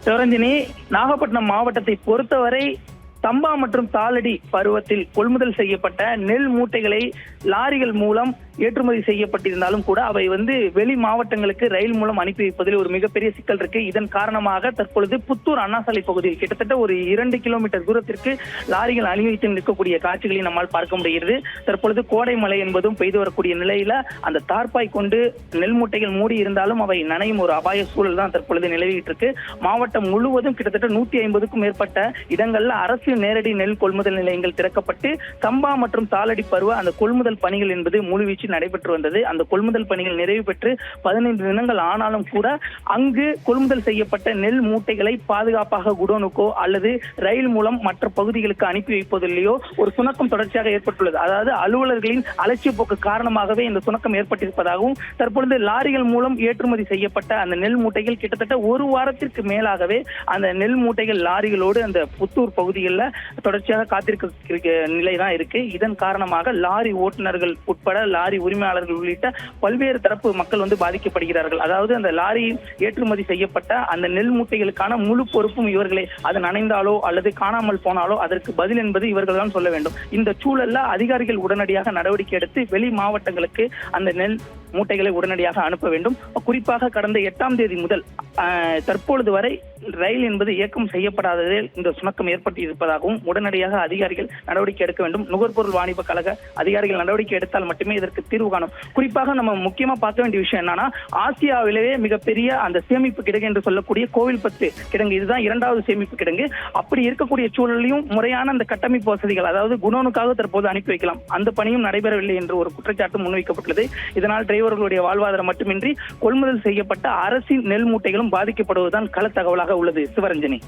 சிவரஞ்சனி, நாகப்பட்டினம் மாவட்டத்தை பொறுத்தவரை சம்பா மற்றும் தாளடி பருவத்தில் கொள்முதல் செய்யப்பட்ட நெல் மூட்டைகளை லாரிகள் மூலம் ஏற்றுமதி செய்யப்பட்டிருந்தாலும் கூட அவை வெளி மாவட்டங்களுக்கு ரயில் மூலம் அனுப்பி வைப்பதில் ஒரு மிகப்பெரிய சிக்கல் இருக்கு. இதன் காரணமாக தற்பொழுது புத்தூர் அண்ணாசாலை பகுதியில் கிட்டத்தட்ட ஒரு 2 கிலோமீட்டர் தூரத்திற்கு லாரிகள் அணிவித்து நிற்கக்கூடிய காட்சிகளை நம்மால் பார்க்க முடிகிறது. தற்பொழுது கோடை மழை என்பதும் பெய்து வரக்கூடிய நிலையில அந்த தார்பாய் கொண்டு நெல் மூட்டைகள் மூடி இருந்தாலும் அவை நனையும் ஒரு அபாய சூழல் தான் தற்பொழுது நிலவிட்டு இருக்கு. மாவட்டம் முழுவதும் கிட்டத்தட்ட 150க்கும் மேற்பட்ட இடங்கள்ல அரசு நேரடி நெல் கொள்முதல் நிலையங்கள் திறக்கப்பட்டு சம்பா மற்றும் தாளடி பருவ அந்த கொள்முதல் பணிகள் என்பது முழுவீச்சில் நடைபெற்று வந்தது. அந்த கொள்முதல் பணிகள் நிறைவு பெற்று 15 தினங்கள் ஆனாலும் கூட அங்கு கொள்முதல் செய்யப்பட்ட நெல் மூட்டைகளை பாதுகாப்பாக குடோனுக்கோ அல்லது ரயில் மூலம் மற்ற பகுதிகளுக்கு அனுப்பி வைப்பதிலேயோ ஒரு சுணக்கம் தொடர்ச்சியாக ஏற்பட்டுள்ளது. அதாவது அலுவலர்களின் அலட்சிய போக்கு காரணமாகவே இந்த சுணக்கம் ஏற்பட்டிருப்பதாகவும் தற்பொழுது லாரிகள் மூலம் ஏற்றுமதி செய்யப்பட்ட அந்த நெல் மூட்டைகள் கிட்டத்தட்ட ஒரு வாரத்திற்கு மேலாகவே அந்த நெல் மூட்டைகள் லாரிகளோடு அந்த புத்தூர் பகுதிகளில் தொடர்ச்சியாக காத்திருக்க நிலைதான் இருக்கு. இதன் காரணமாக லாரி ஓட்டுநர்கள் உட்பட லாரி உரிமையாளர்கள் உள்ளிட்ட பல்வேறு தரப்பு மக்கள் பாதிக்கப்படுகிறார்கள். அதாவது அந்த லாரி ஏற்றுமதி செய்யப்பட்ட அந்த நெல் மூட்டைகளுக்கான முழு பொறுப்பும் இவர்களே. அது நனைந்தாலோ அல்லது காணாமல் போனாலோ அதற்கு பதில் என்பது இவர்கள் தான் சொல்ல வேண்டும். இந்த சூழல்ல அதிகாரிகள் உடனடியாக நடவடிக்கை எடுத்து வெளி மாவட்டங்களுக்கு அந்த நெல் மூட்டைகளை உடனடியாக அனுப்ப வேண்டும். குறிப்பாக கடந்த 8ஆம் தேதி முதல் தற்பொழுது வரை ரயில் என்பது இயக்கம் செய்யப்படாததே இந்த சுணக்கம் ஏற்பட்டிருப்பதாகவும் உடனடியாக அதிகாரிகள் நடவடிக்கை எடுக்க வேண்டும். நுகர்பொருள் வாணிப கழக அதிகாரிகள் நடவடிக்கை எடுத்தால் மட்டுமே இதற்கு தீர்வு காணும். குறிப்பாக நம்ம முக்கியமா பார்க்க வேண்டிய விஷயம் என்னன்னா, ஆசியாவிலேயே மிகப்பெரிய அந்த சேமிப்பு கிடங்கு என்று சொல்லக்கூடிய கோவில்பத்து கிடங்கு இதுதான் 2வது சேமிப்பு கிடங்கு. அப்படி இருக்கக்கூடிய சூழலையும் முறையான அந்த கட்டமைப்பு வசதிகள், அதாவது குடோனுக்காக தற்போது அனுப்பி வைக்கலாம், அந்த பணியும் நடைபெறவில்லை என்று ஒரு குற்றச்சாட்டு முன்வைக்கப்பட்டுள்ளது. இதனால் டிரைவர்களுடைய வாழ்வாதாரம் மட்டுமின்றி கொள்முதல் செய்யப்பட்ட அரசின் நெல் மூட்டைகளும் பாதிக்கப்படுவதுதான் கள தகவலாக உள்ளது. சிவரஞ்சனி.